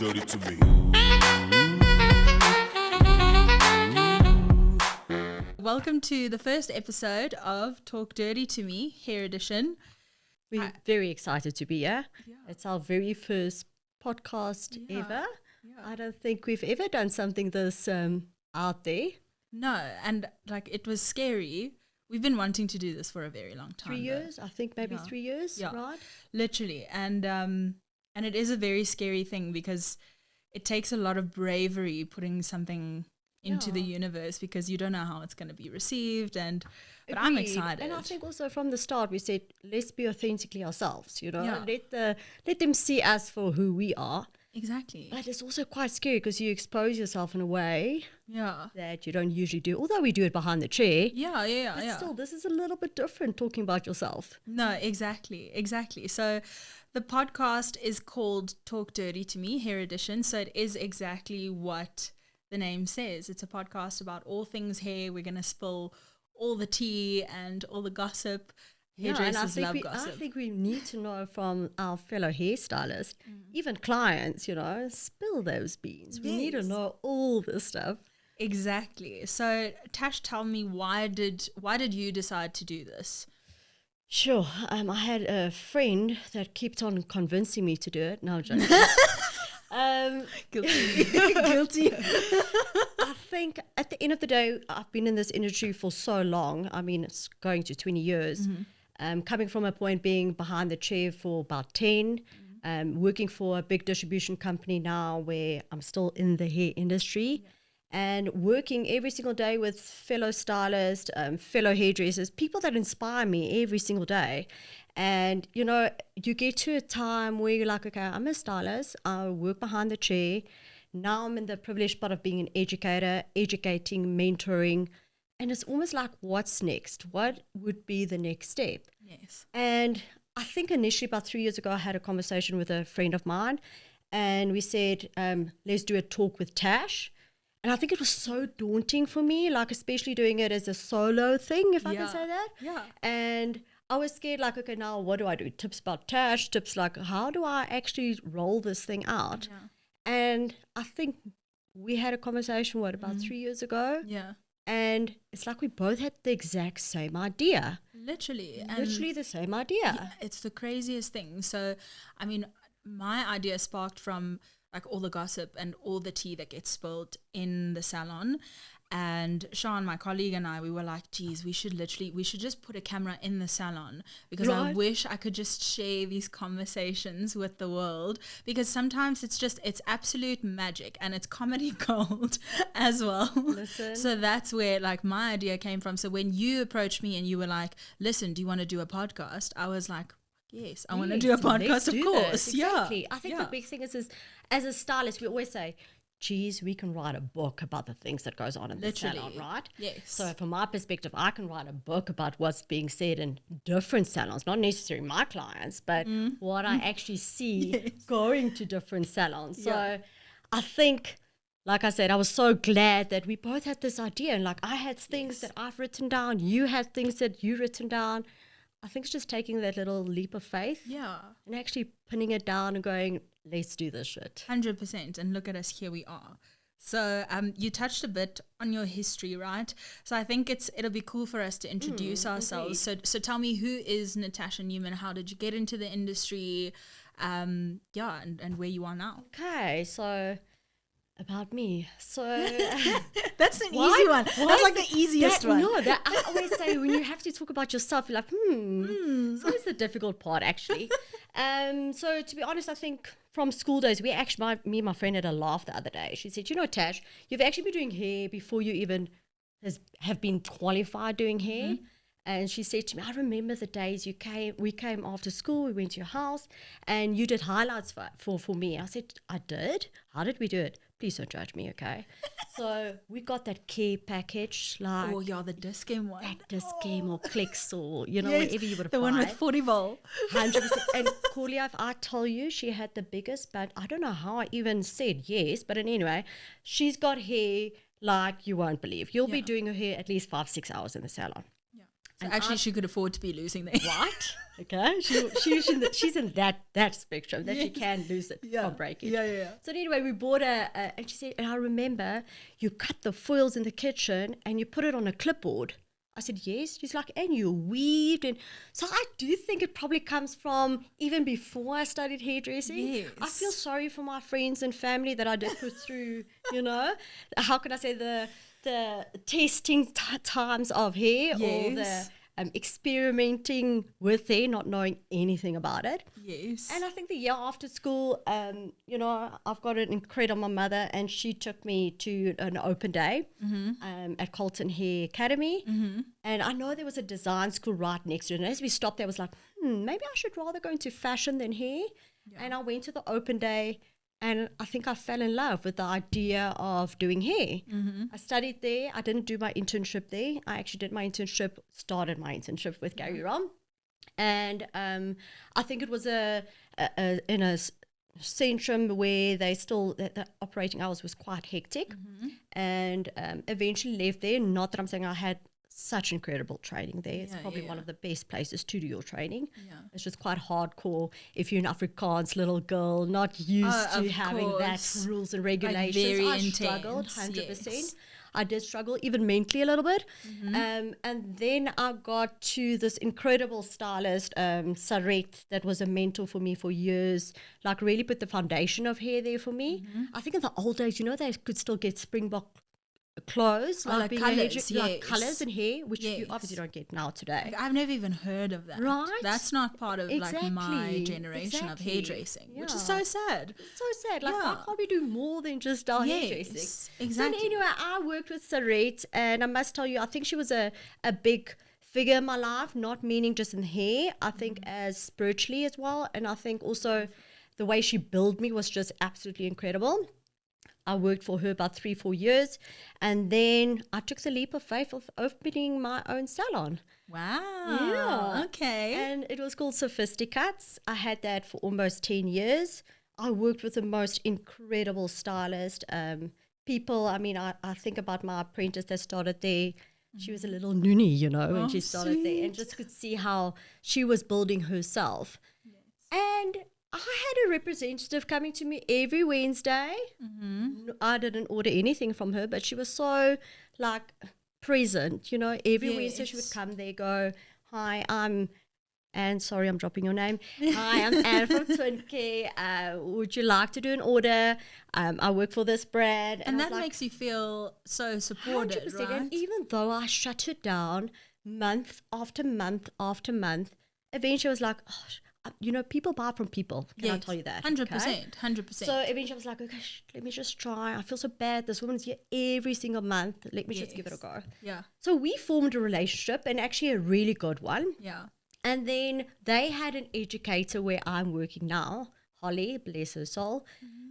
dirty to me. Welcome to the first episode of Talk Dirty to Me, Hair Edition. We're very excited to be here. Yeah. It's our very first podcast ever. Yeah. I don't think we've ever done something this out there. No, and like it was scary. We've been wanting to do this for a very long time. 3 years, I think maybe 3 years, right? Literally. And it is a very scary thing because it takes a lot of bravery putting something into the universe because you don't know how it's going to be received. But I'm excited. And I think also from the start we said, let's be authentically ourselves, you know, let them see us for who we are. Exactly. But it's also quite scary because you expose yourself in a way that you don't usually do, although we do it behind the chair. But still, this is a little bit different talking about yourself. No, exactly. So the podcast is called Talk Dirty to Me, Hair Edition. So it is exactly what the name says. It's a podcast about all things hair. We're going to spill all the tea and all the gossip. Hairdressers love gossip. I think we need to know from our fellow hairstylists, even clients, you know, spill those beans. We need to know all this stuff. Exactly. So Tash, tell me, why did you decide to do this? Sure. I had a friend that kept on convincing me to do it. No, I'm joking. Guilty. I think at the end of the day, I've been in this industry for so long. I mean, it's going to 20 years. Coming from a point being behind the chair for about 10, working for a big distribution company now where I'm still in the hair industry and working every single day with fellow stylists, fellow hairdressers, people that inspire me every single day. And, you know, you get to a time where you're like, okay, I'm a stylist, I work behind the chair. Now I'm in the privileged part of being an educator, educating, mentoring. And it's almost like, what's next? What would be the next step? Yes. And I think initially about 3 years ago, I had a conversation with a friend of mine. And we said, let's do a talk with Tash. And I think it was so daunting for me, like especially doing it as a solo thing, if I can say that. Yeah. And I was scared, like, okay, now what do I do? Tips about Tash, tips like, how do I actually roll this thing out? Yeah. And I think we had a conversation, about 3 years ago? Yeah. And it's like we both had the exact same idea. Literally The same idea. Yeah, it's the craziest thing. So, I mean, my idea sparked from like all the gossip and all the tea that gets spilled in the salon. And Sean, my colleague, and I, we were like, geez, we should just put a camera in the salon because I wish I could just share these conversations with the world, because sometimes it's absolute magic and it's comedy gold as well. Listen. So that's where like my idea came from. So when you approached me and you were like, listen, do you want to do a podcast? I was like, yes, I want to do a podcast, of course. Exactly. Yeah. I think the big thing is as a stylist, we always say, geez, we can write a book about the things that goes on in the salon, right? Yes. So from my perspective, I can write a book about what's being said in different salons, not necessarily my clients, but what I actually see going to different salons. So I think, like I said, I was so glad that we both had this idea. And like I had things that I've written down, you had things that you written down. I think it's just taking that little leap of faith and actually pinning it down and going, let's do this shit. 100%. And look at us, here we are. So you touched a bit on your history, right? So I think it'll be cool for us to introduce ourselves. So tell me, who is Natassja Newman? How did you get into the industry? And where you are now. Okay, so about me. So that's an easy one. That's like the easiest one. No, that I always say when you have to talk about yourself, you're like, it's always the difficult part, actually. So to be honest, I think from school days, me and my friend had a laugh the other day. She said, you know, Tash, you've actually been doing hair before you even have been qualified doing hair. And she said to me, I remember the days we came after school, we went to your house and you did highlights for me. I said, I did? How did we do it? Please don't judge me, okay? So we got that care package, like the disc game one. That disc game or clicks or, whatever you would have the one with 40 volt. 100%. And Corlia, if I tell you, she had the biggest, but I don't know how I even said yes, but anyway, she's got hair like you won't believe. You'll be doing her hair at least 5-6 hours in the salon. So actually, she could afford to be losing the hair. Right? Okay. She's in that spectrum that she can lose it from breakage. Yeah. So anyway, we bought and she said, and I remember you cut the foils in the kitchen and you put it on a clipboard. I said, yes. She's like, and you weaved. And so I do think it probably comes from even before I studied hairdressing. Yes. I feel sorry for my friends and family that I did put through, how can I say, the testing times of hair, or the experimenting with hair, not knowing anything about it. Yes. And I think the year after school, I've got an incredible mother, and she took me to an open day at Colton Hair Academy. And I know there was a design school right next to it. And as we stopped there, I was like, maybe I should rather go into fashion than hair. Yeah. And I went to the open day, and I think I fell in love with the idea of doing hair. I studied there. I didn't do my internship there. I actually started my internship with Gary Rom. And I think it was in a centrum where the operating hours was quite hectic. And eventually left there. Not that I'm saying I had such incredible training there. It's probably one of the best places to do your training. It's just quite hardcore if you're an Afrikaans little girl, not used to having that rules and regulations. Like very I intense. struggled 100%. I did struggle even mentally a little bit. And then I got to this incredible stylist, Saret, that was a mentor for me for years, like really put the foundation of hair there for me. I think in the old days, they could still get Springbok clothes, like colours, like colours and hair, which you obviously don't get now today. Like, I've never even heard of that. Right? That's not part of like my generation of hairdressing, which is so sad. It's so sad. Like, why can't we do more than just our hairdressing? Exactly. So anyway, I worked with Saret, and I must tell you, I think she was a big figure in my life, not meaning just in hair, I think as spiritually as well. And I think also the way she built me was just absolutely incredible. I worked for her about 3-4 years, and then I took the leap of faith of opening my own salon. Wow. Yeah. Okay. And it was called Sophisticates. I had that for almost 10 years. I worked with the most incredible stylist people. I mean, I think about my apprentice that started there. She was a little noonie, when she started there, and just could see how she was building herself. And I had a representative coming to me every Wednesday. I didn't order anything from her, but she was so present, every Wednesday she would come there, go, hi, I'm Anne, sorry, I'm dropping your name. Hi, I'm Anne from Twin Care. Would you like to do an order? I work for this brand. And that makes you feel so supported, 100%, right? And even though I shut it down month after month after month, eventually I was like, people buy from people. Can I tell you that? 100%, 100%. So eventually I was like, okay, let me just try. I feel so bad. This woman's here every single month. Let me just give it a go. Yeah. So we formed a relationship, and actually a really good one. Yeah. And then they had an educator where I'm working now, Holly, bless her soul.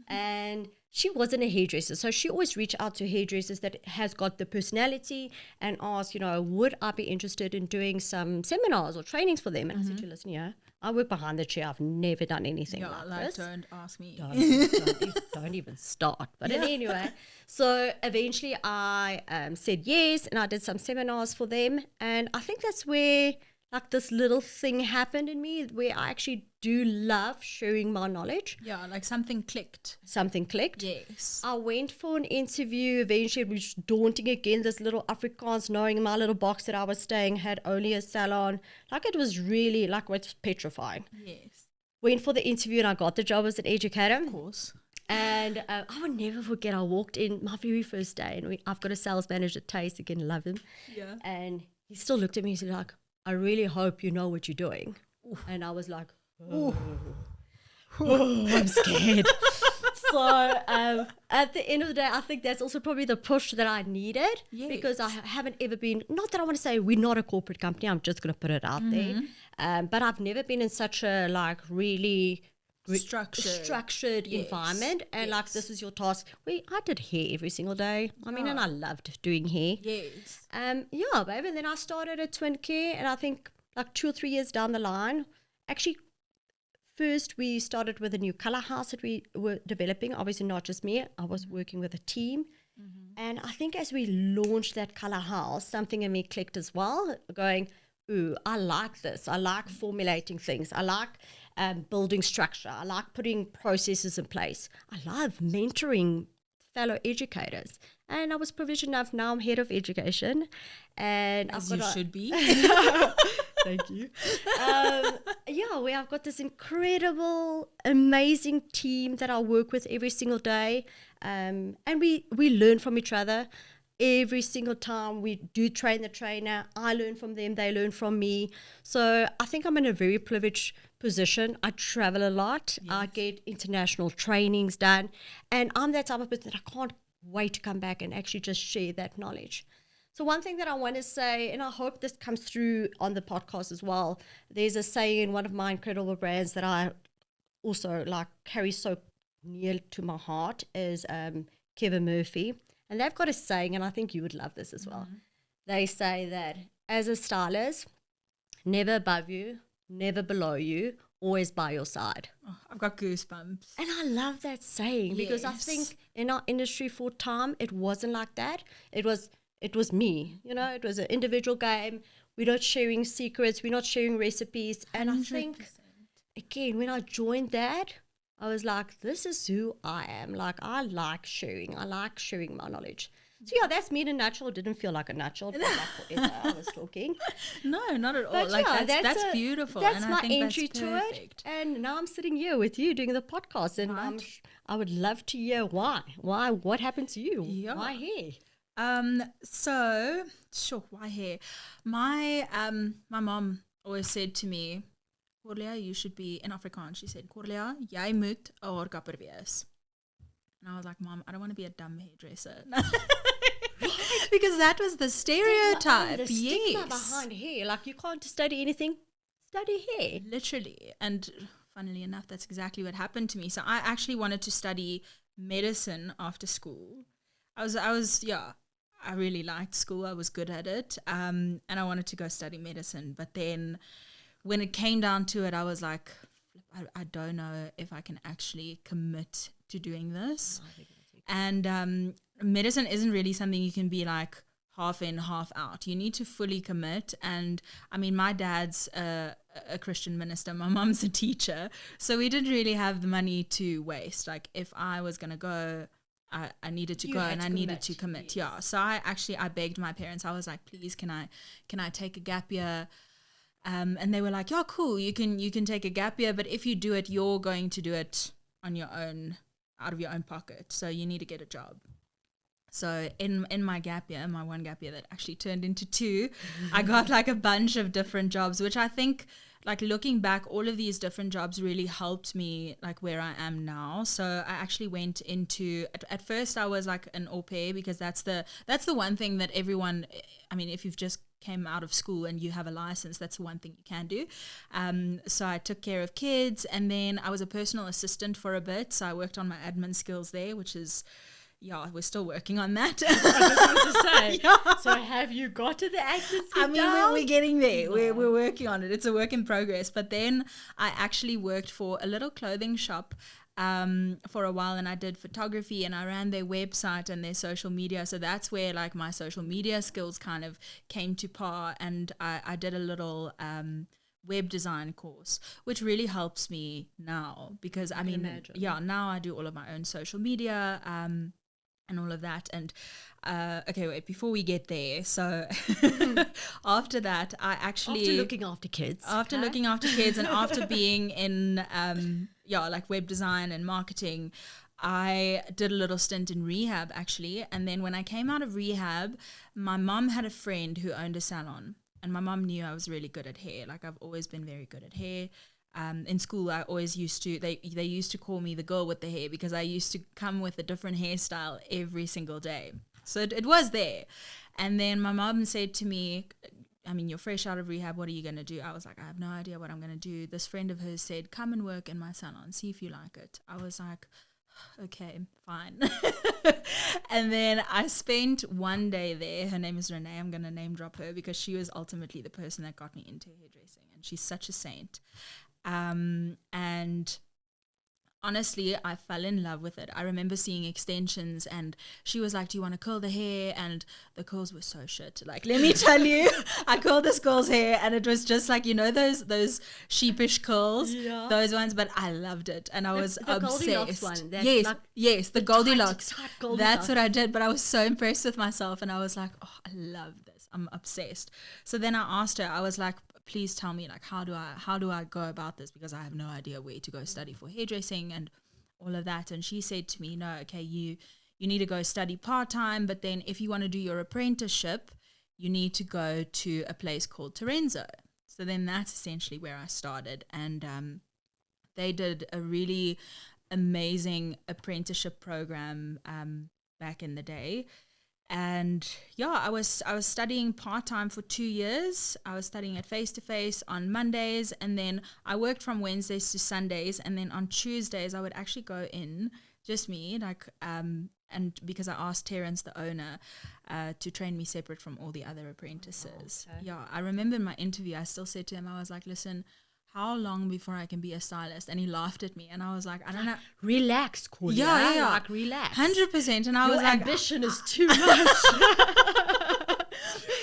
And she wasn't a hairdresser. So she always reached out to hairdressers that has got the personality and asked, would I be interested in doing some seminars or trainings for them? And I said to her, listen, I work behind the chair. I've never done anything like this. Don't ask me. Don't even start. But anyway, so eventually I said yes, and I did some seminars for them. And I think that's where this little thing happened in me, where I actually do love sharing my knowledge. Yeah, like something clicked. Something clicked. Yes. I went for an interview. Eventually, it was daunting again. This little Afrikaans, knowing in my little box that I was staying had only a salon. It was really, it was petrifying. Yes. Went for the interview, and I got the job as an educator. Of course. And I will never forget, I walked in my very first day, and I've got a sales manager, Tace, again, love him. Yeah. And he still looked at me, he's like, I really hope you know what you're doing. Oof. And I was like, I'm scared. So at the end of the day, I think that's also probably the push that I needed, because I haven't ever been, not that I want to say we're not a corporate company, I'm just going to put it out there, but I've never been in such a really structured environment, and this is your task. I did hair every single day. I mean, and I loved doing hair. Yes. Babe. And then I started at Twin Care, and I think 2 or 3 years down the line, actually, first we started with a new colour house that we were developing. Obviously, not just me. I was working with a team. And I think as we launched that colour house, something in me clicked as well, going, ooh, I like this. I like formulating things. I like building structure. I like putting processes in place. I love mentoring fellow educators. And I was privileged enough, now I'm head of education. And As I've you got should be. Thank you. Where I've got this incredible, amazing team that I work with every single day. And we learn from each other. Every single time we do train the trainer, I learn from them, they learn from me. So I think I'm in a very privileged position. I travel a lot. Yes. I get international trainings done. And I'm that type of person that I can't wait to come back and actually just share that knowledge. So one thing that I want to say, and I hope this comes through on the podcast as well, there's a saying in one of my incredible brands that I also like carry so near to my heart is Kevin Murphy. And they've got a saying, and I think you would love this as well. They say that as a stylist, never above you, never below you, always by your side. Oh, I've got goosebumps. And I love that saying because I think in our industry for time, it wasn't like that. It was me, it was an individual game. We're not sharing secrets. We're not sharing recipes. And 100%. I think, again, when I joined that, I was like, this is who I am. Like, I like sharing. I like sharing my knowledge. So, yeah, that's me in a nutshell. It didn't feel like a nutshell. It felt like forever I was talking. No, not at all. But like, yeah, that's beautiful. That's and my I think entry that's to it. And now I'm sitting here with you doing the podcast. And right. I would love to hear why. Why? What happened to you? Yeah. Why hair? So, sure, why hair? My mom always said to me, Corlia, you should be, in Afrikaans, she said, Corlia, jy moet 'n haarkapper wees. And I was like, Mom, I don't want to be a dumb hairdresser. Because that was the stereotype. The stigma behind hair. Like, you can't study anything, study hair. Literally. And funnily enough, that's exactly what happened to me. So I actually wanted to study medicine after school. I really liked school. I was good at it. And I wanted to go study medicine. But then when it came down to it, I was like, I don't know if I can actually commit to doing this. And medicine isn't really something you can be like half in, half out. You need to fully commit. And I mean, my dad's a Christian minister. My mom's a teacher. So we didn't really have the money to waste. Like, if I was going to go, I needed to go and I needed to commit. Yes. Yeah. So I begged my parents. I was like, please, can I take a gap year? And they were like, yeah, cool. You can take a gap year, but if you do it, you're going to do it on your own, out of your own pocket. So you need to get a job. So in my gap year, my one gap year that actually turned into two, I got like a bunch of different jobs, which I think, like, looking back, all of these different jobs really helped me, like, where I am now. So I actually went into, at first I was like an au pair, because that's the one thing that everyone, I mean, if you've just came out of school and you have a license, that's the one thing you can do. So I took care of kids, and then I was a personal assistant for a bit. So I worked on my admin skills there, which is, yeah, we're still working on that. I just want to say, yeah. So have you got to the admin skills? I mean, we're getting there. No. We're working on it. It's a work in progress. But then I actually worked for a little clothing shop for a while, and I did photography, and I ran their website and their social media. So that's where, like, my social media skills kind of came to par, and I did a little web design course, which really helps me now, because I mean, imagine. Yeah, now I do all of my own social media and all of that. And okay, wait, before we get there, so after that, I actually, after looking after kids and after being in like web design and marketing, I did a little stint in rehab, actually. And then when I came out of rehab, my mom had a friend who owned a salon, and my mom knew I was really good at hair. Like, I've always been very good at hair. In school, I always used to, they used to call me the girl with the hair, because I used to come with a different hairstyle every single day. So it was there. And then my mom said to me, I mean, you're fresh out of rehab, what are you going to do? I was like, I have no idea what I'm going to do. This friend of hers said, come and work in my salon, see if you like it. I was like, okay, fine. And then I spent one day there. Her name is Renee. I'm going to name drop her, because she was ultimately the person that got me into hairdressing, and she's such a saint. And honestly, I fell in love with it. I remember seeing extensions and she was like, do you want to curl the hair? And the curls were so shit. Like, let me tell you, I curled this girl's hair and it was just like, those sheepish curls, those ones, but I loved it. And I was the obsessed. Goldilocks one. Yes, the Goldilocks. Tight Goldilocks. That's what I did. But I was so impressed with myself and I was like, oh, I love this. I'm obsessed. So then I asked her, I was like, please tell me, like, how do I go about this, because I have no idea where to go study for hairdressing and all of that. And she said to me, no, okay, you need to go study part-time, but then if you want to do your apprenticeship, you need to go to a place called Torenzo. So then that's essentially where I started, and they did a really amazing apprenticeship program back in the day. And yeah, I was studying part-time for 2 years. I was studying at face-to-face on Mondays, and then I worked from Wednesdays to Sundays, and then on Tuesdays I would actually go in, just me, like, and because I asked Terence, the owner, to train me separate from all the other apprentices. Oh, okay. Yeah, I remember in my interview, I still said to him, I was like, listen, how long before I can be a stylist? And he laughed at me, and I was like, I don't know. Relax, Corlia. Yeah. Like, relax. 100%. And I Your was like, ambition is too much.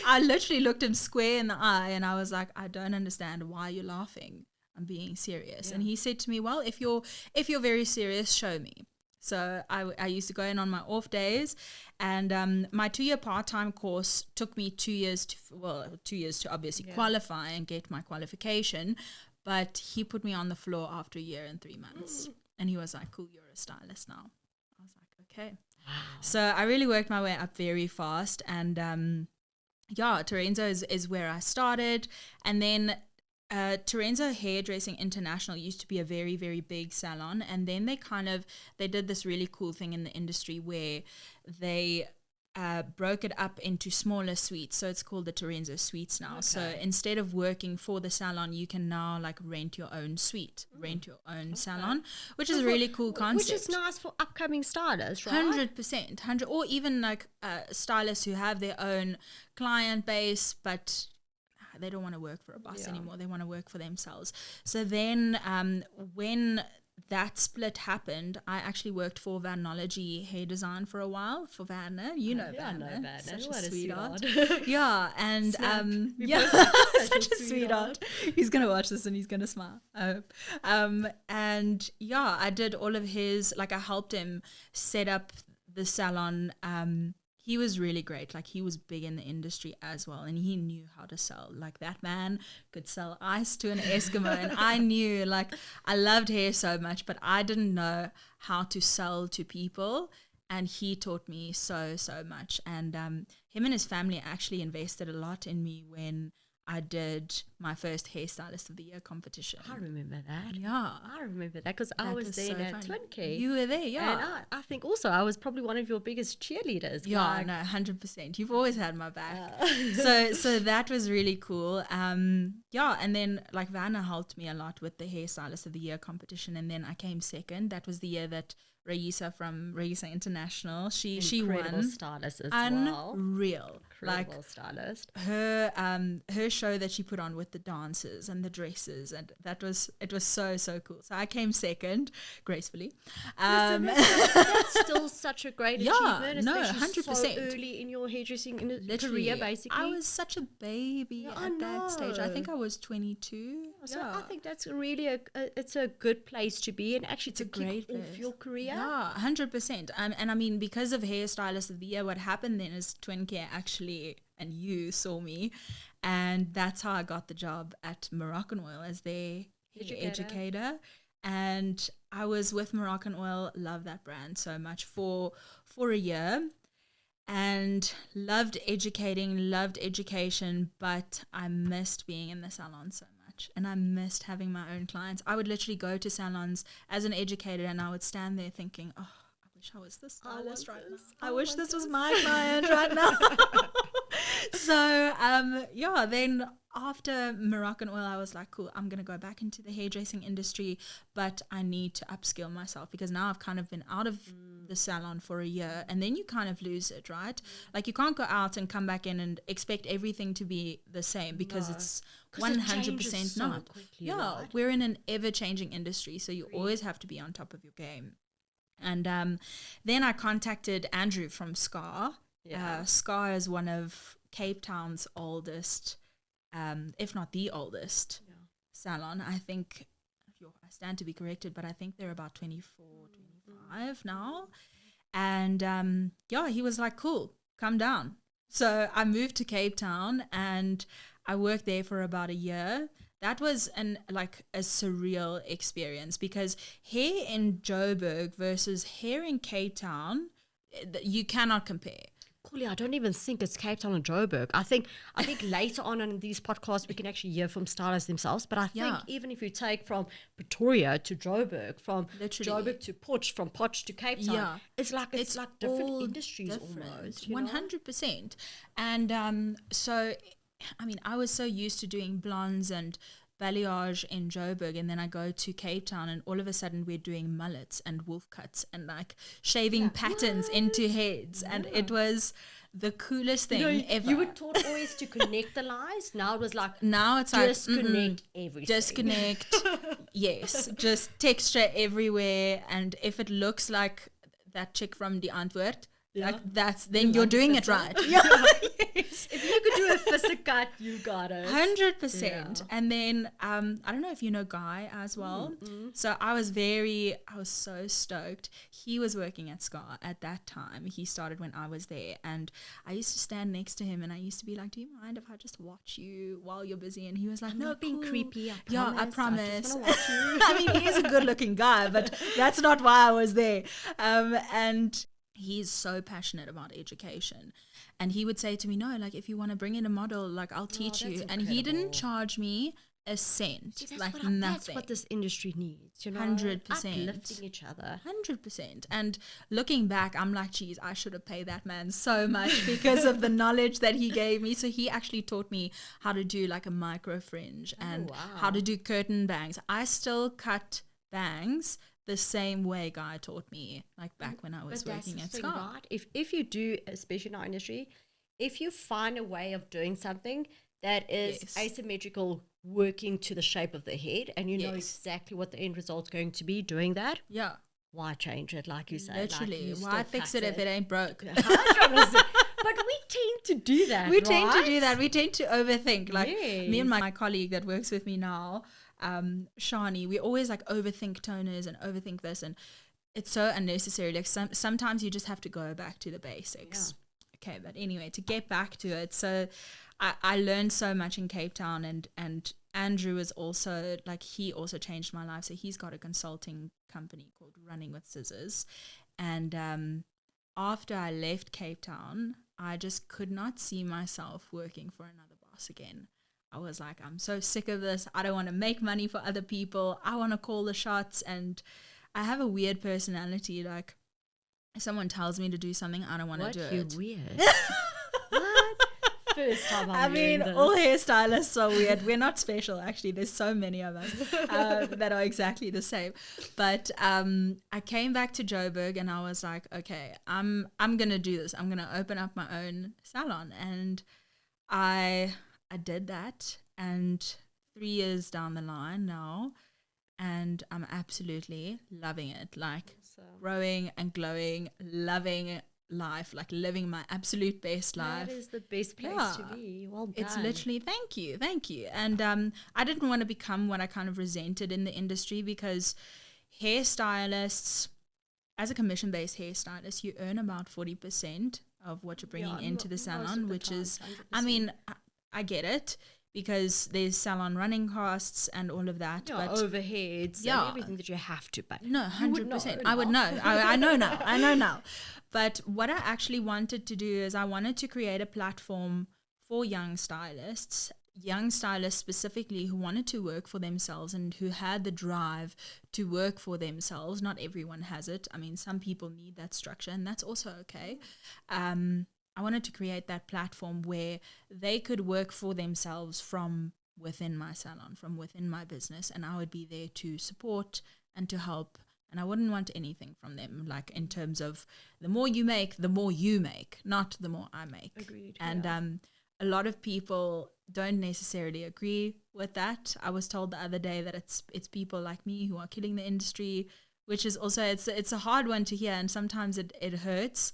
I literally looked him square in the eye, and I was like, I don't understand why you're laughing. I'm being serious. And he said to me, well, if you're very serious, show me. So I used to go in on my off days, and my 2-year part-time course took me 2 years to obviously qualify and get my qualification. But he put me on the floor after a year and 3 months. And he was like, cool, you're a stylist now. I was like, okay. Wow. So I really worked my way up very fast. And Torenzo is where I started. And then Torenzo Hairdressing International used to be a very, very big salon. And then they did this really cool thing in the industry where they broke it up into smaller suites. So it's called the Torenzo Suites now. Okay. So instead of working for the salon, you can now like rent your own suite, rent your own salon, which is a really cool concept. Which is nice for upcoming stylists, right? 100%. Or even like stylists who have their own client base, but they don't want to work for a boss anymore. They want to work for themselves. So then when that split happened, I actually worked for Vanology Hair Design for a while, for Vanna. You know Vanna. I know Vanna. Such what a sweetheart. Yeah, and such a sweetheart. He's going to watch this and he's going to smile, I hope. And yeah, I did all of his, like I helped him set up the salon. He was really great. Like, he was big in the industry as well, and he knew how to sell. Like, that man could sell ice to an Eskimo, and I knew, like, I loved hair so much, but I didn't know how to sell to people, and he taught me so much. And him and his family actually invested a lot in me when I did my first Hairstylist of the Year competition. I remember that. Yeah. I remember that because I was there at Twinkie. You were there, yeah. And I think also I was probably one of your biggest cheerleaders. Yeah, no, 100%. You've always had my back. So that was really cool. And then like Vanna helped me a lot with the Hairstylist of the Year competition, and then I came second. That was the year that Raisa from Raisa International, she Incredible won. Stylist as Unreal. Incredible like stylist. Her show that she put on with the dances and the dresses, and it was so cool. So I came second gracefully. That's still such a great achievement. No, especially 100%. So early in your hairdressing career, basically. I was such a baby at that stage. I think I was 22. So I think that's really it's a good place to be, and actually it's a great place. Off your career. Yeah, 100%. And I mean, because of Hairstylist of the Year, what happened then is Twinkie actually, and you saw me, and that's how I got the job at Moroccan Oil as their educator. And I was with Moroccan Oil, love that brand so much for a year, and loved education, but I missed being in the salon so much, and I missed having my own clients. I would literally go to salons as an educator, and I would stand there thinking, oh, I wish I was the stylist right now. I wish this was my client right now. So then after Moroccan oil, I was like, cool, I'm going to go back into the hairdressing industry, but I need to upskill myself because now I've kind of been out of the salon for a year, and then you kind of lose it, right? Like you can't go out and come back in and expect everything to be the same because it's 100% not. Quickly, Yeah, right? we're in an ever-changing industry, so you always have to be on top of your game. And then I contacted Andrew from SCAR. Yeah. SCAR is one of Cape Town's oldest, if not the oldest, salon. I think, I stand to be corrected, but I think they're about 24, 25 now. And he was like, cool, come down. So I moved to Cape Town and I worked there for about a year. That was a surreal experience because hair in Joburg versus hair in Cape Town, you cannot compare. Corlia, I don't even think it's Cape Town and Joburg. I think later on in these podcasts we can actually hear from stylists themselves. But I think even if you take from Pretoria to Joburg, from Joburg to Potch, from Potch to Cape Town, it's like different industries almost. 100%. And so, I mean, I was so used to doing blondes and balayage in Joburg, and then I go to Cape Town and all of a sudden we're doing mullets and wolf cuts and like shaving patterns into heads, and it was the coolest thing ever. You were taught always to connect the lines. Now it was like disconnect everything. Disconnect. Yes, just texture everywhere, and if it looks like that chick from Die Antwoord, like then you're doing it right. Yes. If you could do a fist cut, you got it. 100%. And then I don't know if you know Guy as well. So I was so stoked. He was working at SCAR at that time. He started when I was there, and I used to stand next to him and I used to be like, do you mind if I just watch you while you're busy? And he was like, I'm no, not being creepy. I promise. I just want to watch you. I mean, he is a good looking guy, but that's not why I was there. And he's so passionate about education, and he would say to me, no, like if you want to bring in a model, like I'll teach you. And he didn't charge me a cent. See, like nothing. That's what this industry needs, 100%. Uplifting each other. 100%. And looking back, I'm like, geez, I should have paid that man so much because of the knowledge that he gave me. So he actually taught me how to do like a micro fringe and how to do curtain bangs. I still cut bangs the same way Guy taught me, like back when I was working at SCAR. Right? If you do, especially in our industry, if you find a way of doing something that is asymmetrical, working to the shape of the head, and you know exactly what the end result's going to be doing that, why change it, like you say? Literally, why fix it if it ain't broke? 100%. But we tend to do that, We tend to overthink. Like me and my colleague that works with me now, Shani, we always like overthink toners and overthink this, and it's so unnecessary. Like sometimes you just have to go back to the basics. Okay, but anyway, to get back to it, so I learned so much in Cape Town, and Andrew is also like, he also changed my life. So he's got a consulting company called Running with Scissors, and after I left Cape Town, I just could not see myself working for another boss again. I was like, I'm so sick of this. I don't want to make money for other people. I want to call the shots. And I have a weird personality. Like, if someone tells me to do something, I don't want to do it. You're weird. What? First time I mean, all hairstylists are weird. We're not special, actually. There's so many of us that are exactly the same. But I came back to Joburg and I was like, okay, I'm going to do this. I'm going to open up my own salon. And I did that, and 3 years down the line now, and I'm absolutely loving it. Like growing and glowing, loving life, like living my absolute best life. That is the best place to be. Well done. It's literally, thank you. And I didn't want to become what I kind of resented in the industry, because hairstylists, as a commission-based hairstylist, you earn about 40% of what you're bringing into the salon, which is, 100%. I mean, I get it, because there's salon running costs and all of that. But overheads and everything that you have to pay. No, 100%. I would know. I know now. But what I actually wanted to do is I wanted to create a platform for young stylists specifically who wanted to work for themselves and who had the drive to work for themselves. Not everyone has it. I mean, some people need that structure, and that's also okay. I wanted to create that platform where they could work for themselves from within my salon, from within my business, and I would be there to support and to help. And I wouldn't want anything from them, like in terms of the more you make, the more you make, not the more I make. Agreed. And a lot of people don't necessarily agree with that. I was told the other day that it's people like me who are killing the industry, which is also it's a hard one to hear, and sometimes it hurts.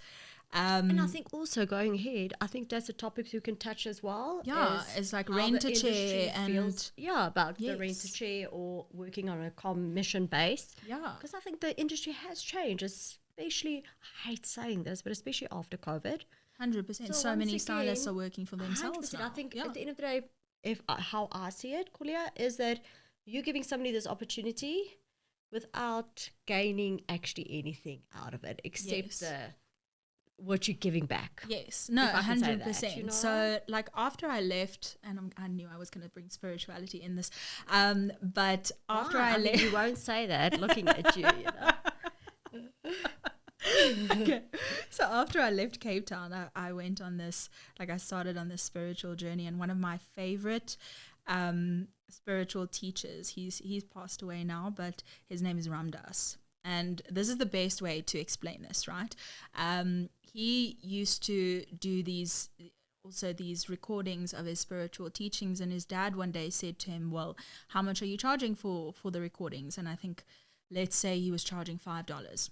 And I think also going ahead, I think that's a topic you can touch as well. Yeah, it's like how rent the a chair industry and feels, about the Yes. rent a chair or working on a commission base. yeah, Because I think the industry has changed, especially, I hate saying this, but especially after COVID. 100%. So once many stylists again, are working for themselves 100%. now. I think yeah. at the end of the day, if how I see it, Corlia, is that you're giving somebody this opportunity without gaining actually anything out of it, except Yes. what you're giving back. Yes, no, if I can say 100%. that, you know? So, like, after I left, and I knew I was going to bring spirituality in this, but after Why? I mean, left, you won't say that looking at you, okay. So after I left Cape Town, I went on this, like, I started on this spiritual journey, and one of my favorite spiritual teachers, he's passed away now, but his name is Ram Dass. And this is the best way to explain this, right? He used to do these recordings of his spiritual teachings, and his dad one day said to him, well, how much are you charging for the recordings? And I think, let's say he was charging $5.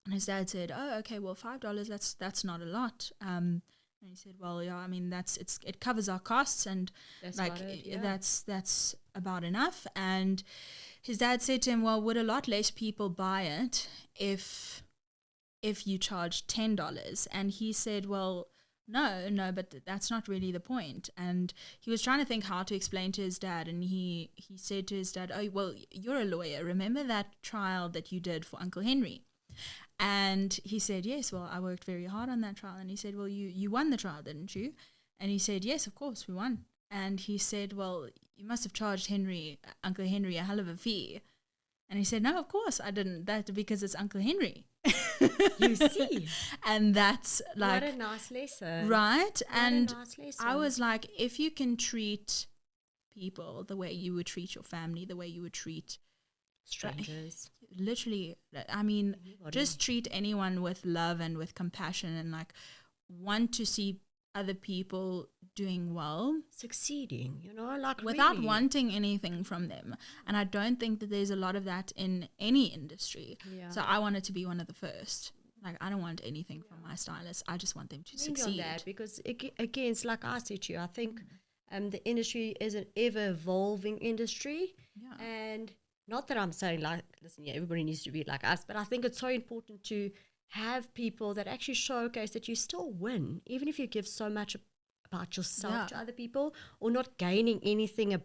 And his dad said, oh, okay, well, $5, that's not a lot. And he said, well, yeah, I mean, it covers our costs, and That's like about it, yeah. that's about enough. And his dad said to him, well, would a lot less people buy it if you charge $10? And he said, well, no, but that's not really the point. And he was trying to think how to explain to his dad, and he said to his dad, oh, well, you're a lawyer. Remember that trial that you did for Uncle Henry? And he said, yes, well, I worked very hard on that trial. And he said, well, you won the trial, didn't you? And he said, yes, of course, we won. And he said, well, you must have charged Uncle Henry a hell of a fee. And he said, no, of course I didn't. That because it's Uncle Henry. You see. And that's like... What a nice lesson. Right? What And a nice lesson. I was like, if you can treat people the way you would treat your family, the way you would treat... strangers. Literally, I mean, Anybody. just treat anyone with love and with compassion, and like want to see other people doing well, Succeeding, like without really. wanting anything from them. And I don't think that there's a lot of that in any industry. Yeah. So I wanted to be one of the first. Like, I don't want anything from my stylist. I just want them to Maybe succeed. on that, because again, it's like I said to you, I think the industry is an ever evolving industry. Yeah. And not that I'm saying like, listen, yeah, everybody needs to be like us, but I think it's so important to have people that actually showcase that you still win, even if you give so much about yourself to other people, or not gaining anything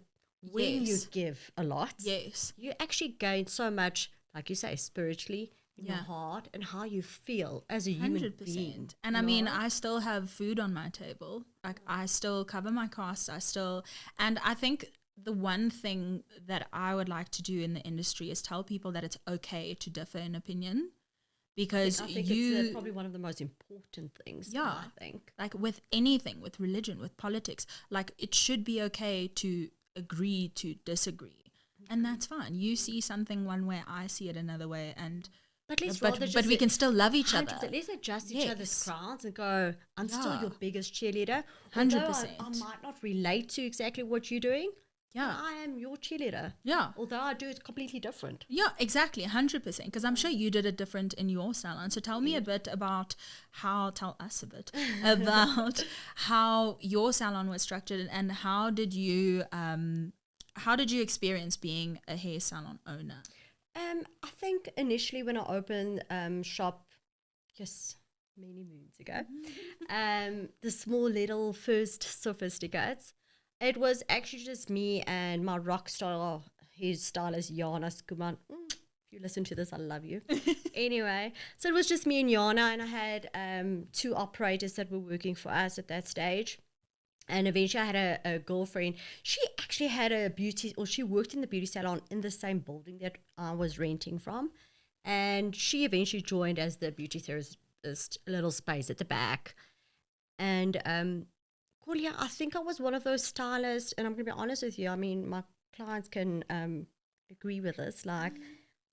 when you give a lot. Yes. You actually gain so much, like you say, spiritually, in your heart, and how you feel as a human being. And I mean, I still have food on my table. Like, I still cover my costs. And I think the one thing that I would like to do in the industry is tell people that it's okay to differ in opinion, because I think it's probably one of the most important things. Yeah, I think, like with anything, with religion, with politics, like it should be okay to agree to disagree, and that's fine. You see something one way, I see it another way, and but we can still love each other. Let's adjust each other's crowns and go, I'm still your biggest cheerleader. 100%. I might not relate to exactly what you're doing. Yeah. I am your cheerleader. Yeah. Although I do it completely different. Yeah, exactly. 100%. Because I'm sure you did it different in your salon. So tell me a bit about tell us a bit about how your salon was structured, and how did you experience being a hair salon owner? I think initially when I opened shop, many moons ago, the small little first sophisticates, it was actually just me and my rock star hairstylist, Jana Skuman. If you listen to this, I love you. Anyway, so it was just me and Jana, and I had 2 operators that were working for us at that stage. And eventually I had a girlfriend. She actually had she worked in the beauty salon in the same building that I was renting from. And she eventually joined as the beauty therapist, a little space at the back. And Corlia, I think I was one of those stylists, and I'm going to be honest with you. I mean, my clients can agree with this. Like,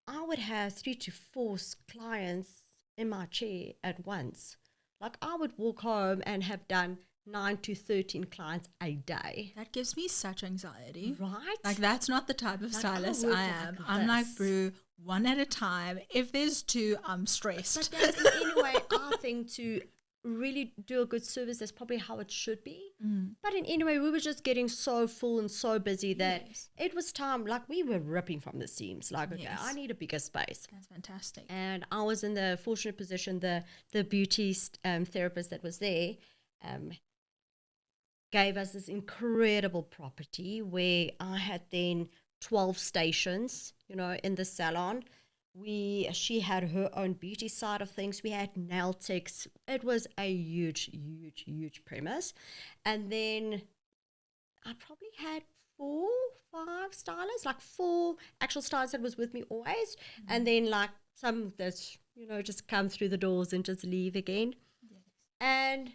I would have 3 to 4 clients in my chair at once. Like, I would walk home and have done 9 to 13 clients a day. That gives me such anxiety. Right? Like, that's not the type of Like, stylist work I like am. I'm like, this. brew one at a time. If there's 2, I'm stressed. But that's in any way, I think, to really do a good service, that's probably how it should be. But in any way, we were just getting so full and so busy that it was time, like we were ripping from the seams. Like, okay, I need a bigger space. That's fantastic. And I was in the fortunate position, the beauty therapist that was there gave us this incredible property where I had then 12 stations, in the salon. She had her own beauty side of things. We had nail techs. It was a huge premise. And then I probably had 4, 5 stylists, like 4 actual stylists that was with me always. And then like some that's, just come through the doors and just leave again. And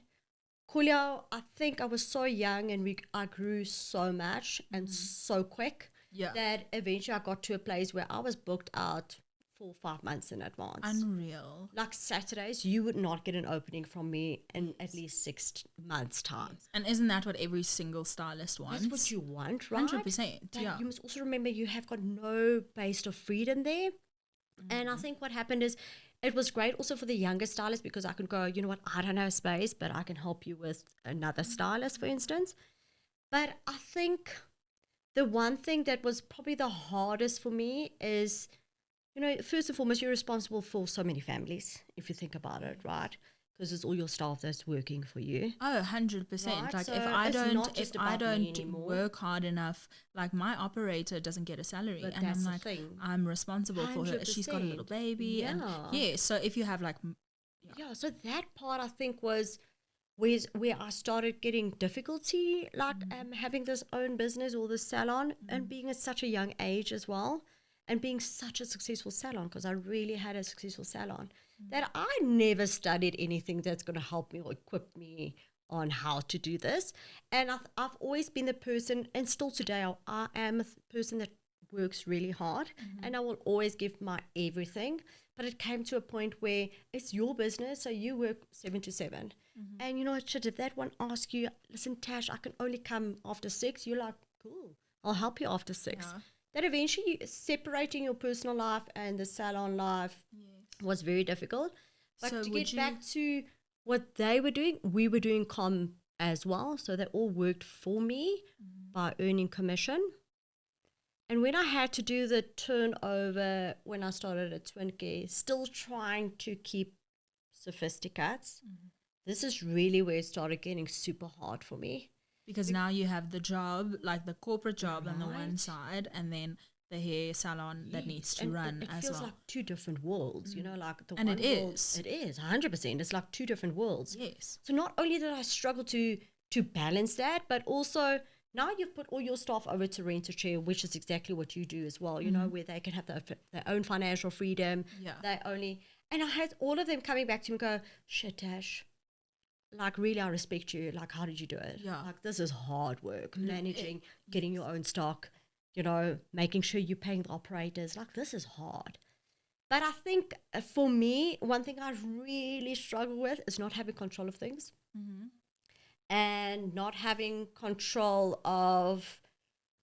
Corlia, I think I was so young and I grew so much and so quick that eventually I got to a place where I was booked out 4 or 5 months in advance. Unreal. Like Saturdays, you would not get an opening from me in at least 6 months' time. And isn't that what every single stylist wants? That's what you want, right? 100%. But yeah. you must also remember you have got no base of freedom there. And I think what happened is it was great also for the younger stylists because I could go, you know what, I don't have space, but I can help you with another stylist, for instance. But I think the one thing that was probably the hardest for me is, first and foremost, you're responsible for so many families, if you think about it, right? Because it's all your staff that's working for you. Oh, 100%. Right? Like So if I it's not don't work hard enough, like my operator doesn't get a salary. But and that's I'm the like, thing. I'm responsible for her. She's got a little 100%. baby. And so if you have like... So that part I think was where I started getting difficulty, like having this own business or this salon and being at such a young age as well. And being such a successful salon, because I really had a successful salon, that I never studied anything that's going to help me or equip me on how to do this. And I've always been the person, and still today, I am a person that works really hard, and I will always give my everything. But it came to a point where it's your business, so you work 7 to 7. And if that one asks you, listen, Tash, I can only come after 6, you're like, cool, I'll help you after 6. Yeah. That eventually separating your personal life and the salon life was very difficult. But So to get back to what they were doing, we were doing comm as well. So they all worked for me by earning commission. And when I had to do the turnover, when I started at Twinke, still trying to keep sophisticates, this is really where it started getting super hard for me. Because now you have the job, like the corporate job on the one side, and then the hair salon that needs to run it as feels well. like 2 different worlds, like the and one it world, is. It is 100%. It's like 2 different worlds. Yes. So not only did I struggle to balance that, but also now you've put all your staff over to Rent-A-Chair, which is exactly what you do as well. Where they can have their own financial freedom. Yeah. And I had all of them coming back to me and go, shit, Tash, like, really, I respect you. Like, how did you do it? Yeah. Like, this is hard work. Managing, getting your own stock, making sure you're paying the operators. Like, this is hard. But I think for me, one thing I really struggle with is not having control of things. And not having control of,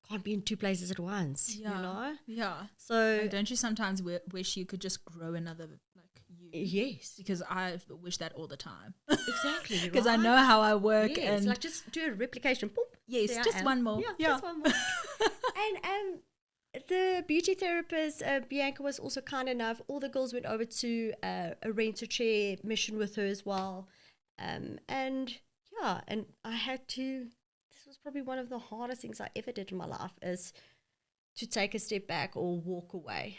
can't be in 2 places at once, Yeah. So Like, don't you sometimes wish you could just grow another, like, you? Yes. Because I wish that all the time. Exactly. Because I know how I work. Yes, and like just do a replication. Boop, yes, just one more. Yeah, just one more. And the beauty therapist, Bianca, was also kind enough. All the girls went over to a Rent-A-Chair mission with her as well. And I had to, this was probably one of the hardest things I ever did in my life, is to take a step back or walk away.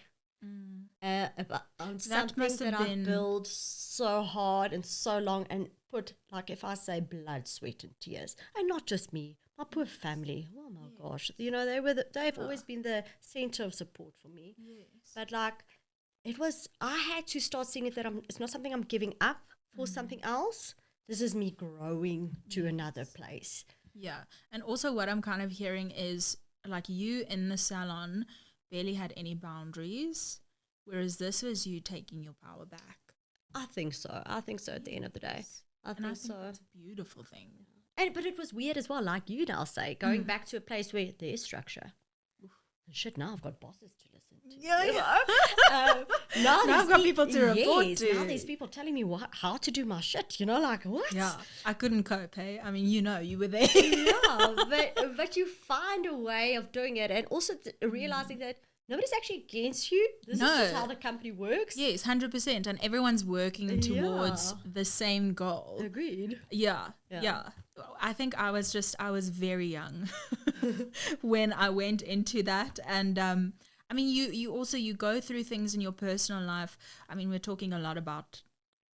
On something that I built so hard and so long and put, like, if I say blood, sweat and tears, and not just me, my poor family. Oh my gosh, they've always been the center of support for me. But like, I had to start seeing it that it's not something I'm giving up for something else. This is me growing to another place. Yeah. And also what I'm kind of hearing is like you in the salon barely had any boundaries, whereas this was you taking your power back. I think so. I think so at the end of the day. I think so. That's a beautiful thing. But it was weird as well, like you now say, going back to a place where there is structure. And shit, now I've got bosses to listen to. Yeah. Now I've got people to report to. Now there's people telling me how to do my shit, like what? Yeah, I couldn't cope, hey? I mean, you were there. Yeah, but you find a way of doing it, and also realizing that nobody's actually against you. This is just how the company works. Yes, 100%. And everyone's working towards the same goal. Agreed. Yeah. I think I was very young when I went into that. And I mean, you go through things in your personal life. I mean, we're talking a lot about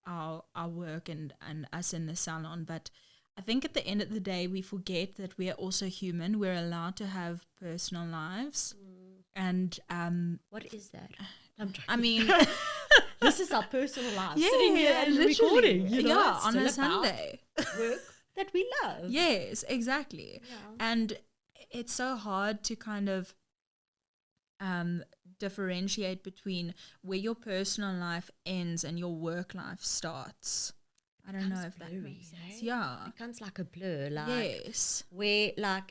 our work and us in the salon, but I think at the end of the day, we forget that we are also human. We're allowed to have personal lives. And what is that? I mean, this is our personal life. Yeah, sitting here and recording. On a Sunday. Work that we love. Yes, exactly. Yeah. And it's so hard to kind of differentiate between where your personal life ends and your work life starts. I don't know if that makes sense. Yeah. It becomes like a blur. Yes. Where, I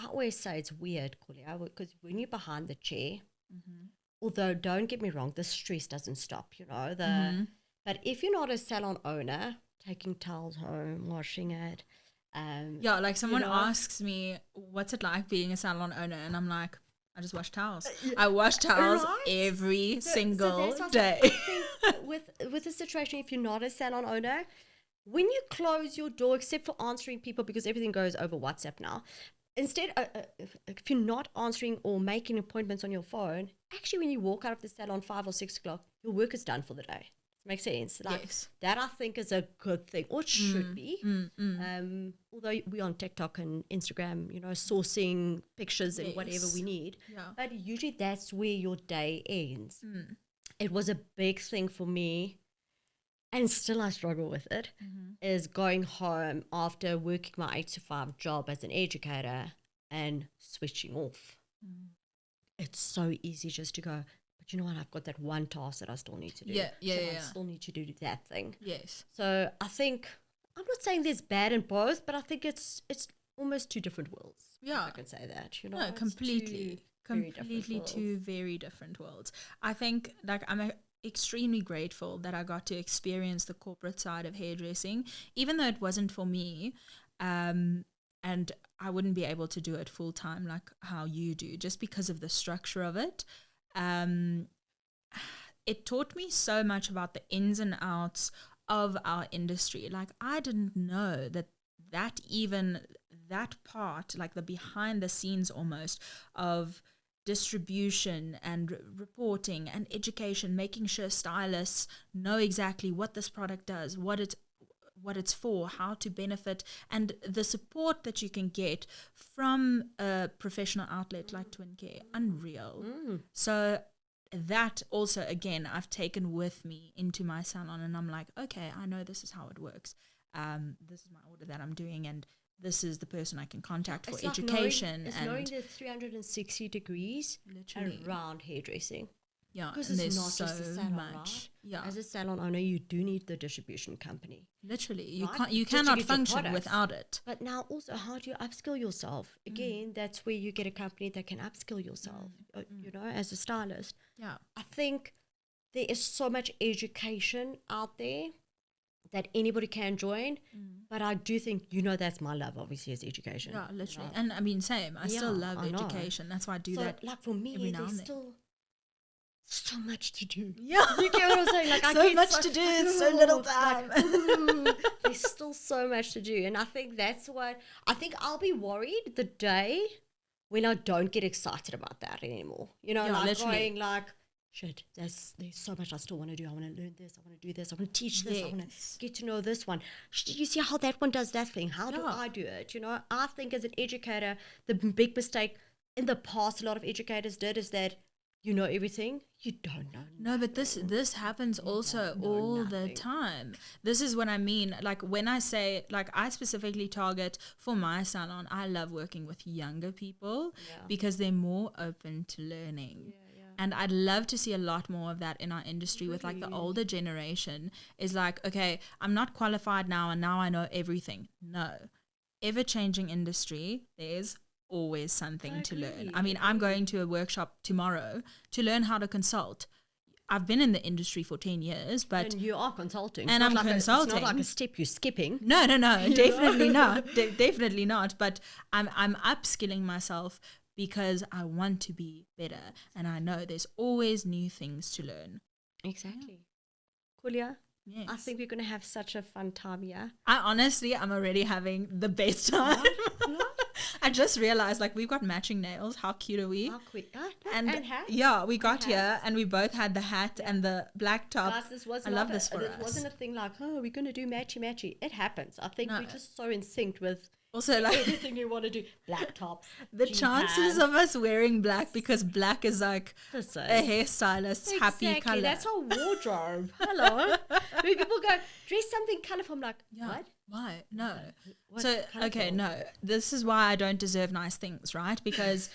always say it's weird, Corlia, because when you're behind the chair, although don't get me wrong, the stress doesn't stop, but if you're not a salon owner, taking towels home, washing it. Like someone asks me, what's it like being a salon owner? And I'm like, I just wash towels. I wash towels every single day. I think with the situation, if you're not a salon owner, when you close your door, except for answering people, because everything goes over WhatsApp now, instead, if you're not answering or making appointments on your phone, actually when you walk out of the salon 5 or 6 o'clock, your work is done for the day. Makes sense. Yes. That I think is a good thing, or it should be. Although we're on TikTok and Instagram, sourcing pictures and whatever we need. Yeah. But usually that's where your day ends. It was a big thing for me, and still I struggle with it, is going home after working my 8 to 5 job as an educator and switching off. It's so easy just to go, but you know what, I've got that one task that I still need to do. I still need to do that thing. Yes. So I think, I'm not saying there's bad in both, but I think it's almost two different worlds. Yeah. I can say that, No, completely two very different worlds. I think I'm extremely grateful that I got to experience the corporate side of hairdressing, even though it wasn't for me. And I wouldn't be able to do it full time like how you do, just because of the structure of it. It taught me so much about the ins and outs of our industry. Like, I didn't know that part, like the behind the scenes almost of distribution and reporting and education, making sure stylists know exactly what this product does, what it's for, how to benefit, and the support that you can get from a professional outlet like Twin Care. Unreal. So that also, again, I've taken with me into my salon, and I'm like, okay, I know this is how it works. This is my order that I'm doing, and this is the person I can contact for education. It's knowing the 360 degrees literally around hairdressing. Yeah, because and it's there's not so just a salon, much. Right? Yeah, as a salon owner, you do need the distribution company. Literally, you just to cannot get your function products. without it. But now also, how do you upskill yourself? Again, that's where you get a company that can upskill yourself, as a stylist. Yeah. I think there is so much education out there that anybody can join. But I do think, that's my love, obviously, is education. Yeah, literally. And I mean, same. I still love education. That's why I do that. Like for me, there's still so much to do. Yeah. You get what I'm saying? Like, so much to do, so little time. There's still so much to do. And I think that's what, I'll be worried the day when I don't get excited about that anymore. Literally. Going like, shit, there's so much I still want to do. I want to learn this. I want to do this. I want to teach this. I want to get to know this one. You see how that one does that thing? How do I do it? I think as an educator, the big mistake in the past a lot of educators did is that you know everything. You don't know. No, but this happens also all the time. This is what I mean. Like when I say, like I specifically target for my salon, I love working with younger people because they're more open to learning. And I'd love to see a lot more of that in our industry with like the older generation is like, okay, I'm not qualified now and now I know everything. No. Ever-changing industry, there's always something to learn. I mean, I'm going to a workshop tomorrow to learn how to consult. I've been in the industry for 10 years, but... And you are consulting. And I'm consulting. It's not like a step you're skipping. No, definitely not. Definitely not. But I'm upskilling myself because I want to be better. And I know there's always new things to learn. Exactly. Corlia, yes. I think we're going to have such a fun time here. I'm already having the best time. I just realized, like, we've got matching nails. How cute are we? How quick. And hats. Yeah, we got here and we both had the hat and the black top. Guys, this was I love this for us. It wasn't a thing like, oh, we're going to do matchy. It happens. I think we're just so in sync with also like everything we want to do. Black tops. The chances of us wearing black, because black is like a hairstylist's happy color. That's our wardrobe. Hello. When people go, dress something colorful, I'm like, what? Why? No. So, okay, no. This is why I don't deserve nice things, right? Because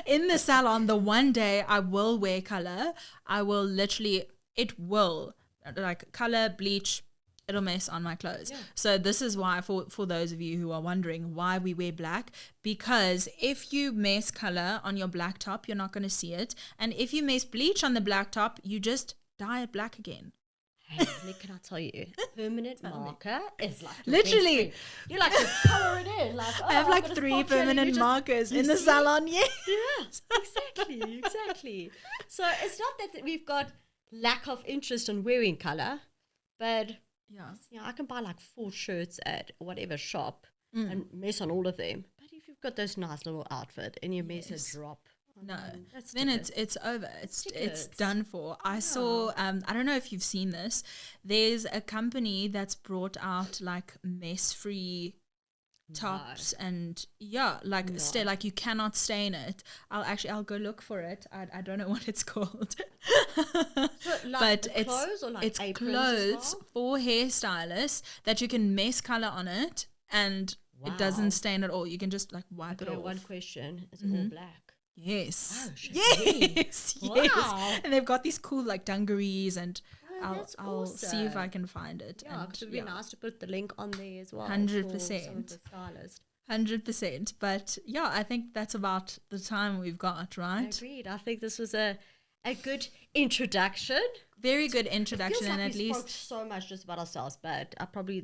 in the salon, the one day I will wear color, I will literally, it will, like color, bleach, it'll mess on my clothes. Yeah. So this is why, for those of you who are wondering why we wear black, because if you mess color on your black top, you're not going to see it. And if you mess bleach on the black top, you just dye it black again. Hey, can I tell you, permanent marker is like literally. You like to color it in. Like, I have like 3 permanent markers in the salon. Yeah, exactly. So it's not that we've got lack of interest in wearing color, but I can buy like 4 shirts at whatever shop and mess on all of them. But if you've got those nice little outfit and you mess a drop. No, then it's over. It's done for. I saw, I don't know if you've seen this. There's a company that's brought out like mess-free tops and like you cannot stain it. I'll go look for it. I don't know what it's called. But it's clothes for hairstylists that you can mess color on it and it doesn't stain at all. You can just like wipe it off. One question: is it all black? Yes. Oh, yes. Wow. Yes. And they've got these cool like dungarees and I'll see if I can find it. Yeah, because it would be nice to put the link on there as well. 100%. 100%. But yeah, I think that's about the time we've got, right? Agreed. I think this was a good introduction. Very good introduction, like and at least spoke so much just about ourselves, but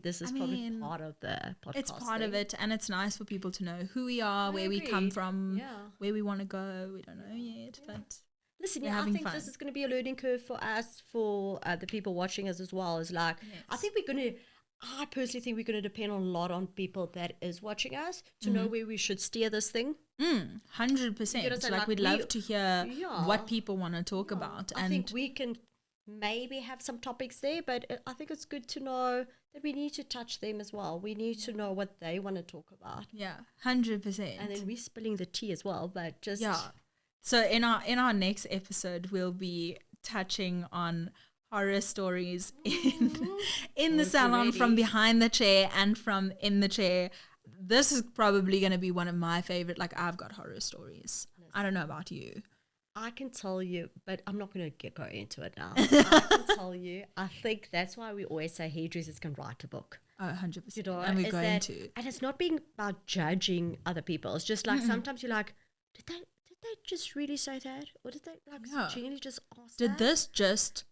this is probably part of the podcast. It's part of it, and it's nice for people to know who we are, where we come from, where we want to go. We don't know yet, but listen, I think this is going to be a learning curve for us, for the people watching us as well. Is like, I think I personally think we're going to depend a lot on people that is watching us to know where we should steer this thing. 100%. Like we'd love to hear what people want to talk about. I think we can maybe have some topics there, but I think it's good to know that we need to touch them as well. We need to know what they want to talk about. Yeah, 100%. And then we're spilling the tea as well, but just So in our next episode, we'll be touching on horror stories in the salon, from behind the chair and from in the chair. This is probably going to be one of my favorite. Like, I've got horror stories. I don't know about you. I can tell you, but I'm not going to go into it now. I can tell you, I think that's why we always say hairdressers can write a book. Oh, 100%. You know, and we're going to. And it's not being about judging other people. It's just like sometimes you're like, did they just really say that? Or did they genuinely just ask Did this just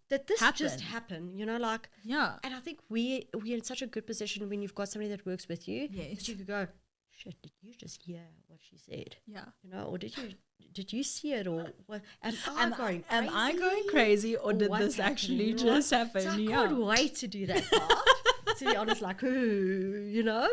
happen? You know, like, and I think we're in such a good position when you've got somebody that works with you. Yes. That you could go, shit, did you just hear what she said? Yeah. You know, or did you see it, or what? Am I going crazy, or did this actually just happen? So I can't wait to do that part. To be honest, like, you know?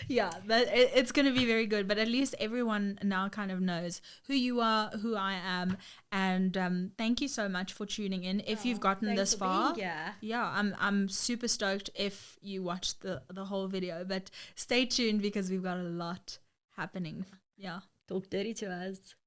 Yeah, but it's going to be very good. But at least everyone now kind of knows who you are, who I am. And thank you so much for tuning in. If you've gotten this far, I'm super stoked if you watched the whole video. But stay tuned because we've got a lot happening. Yeah. Talk dirty to us.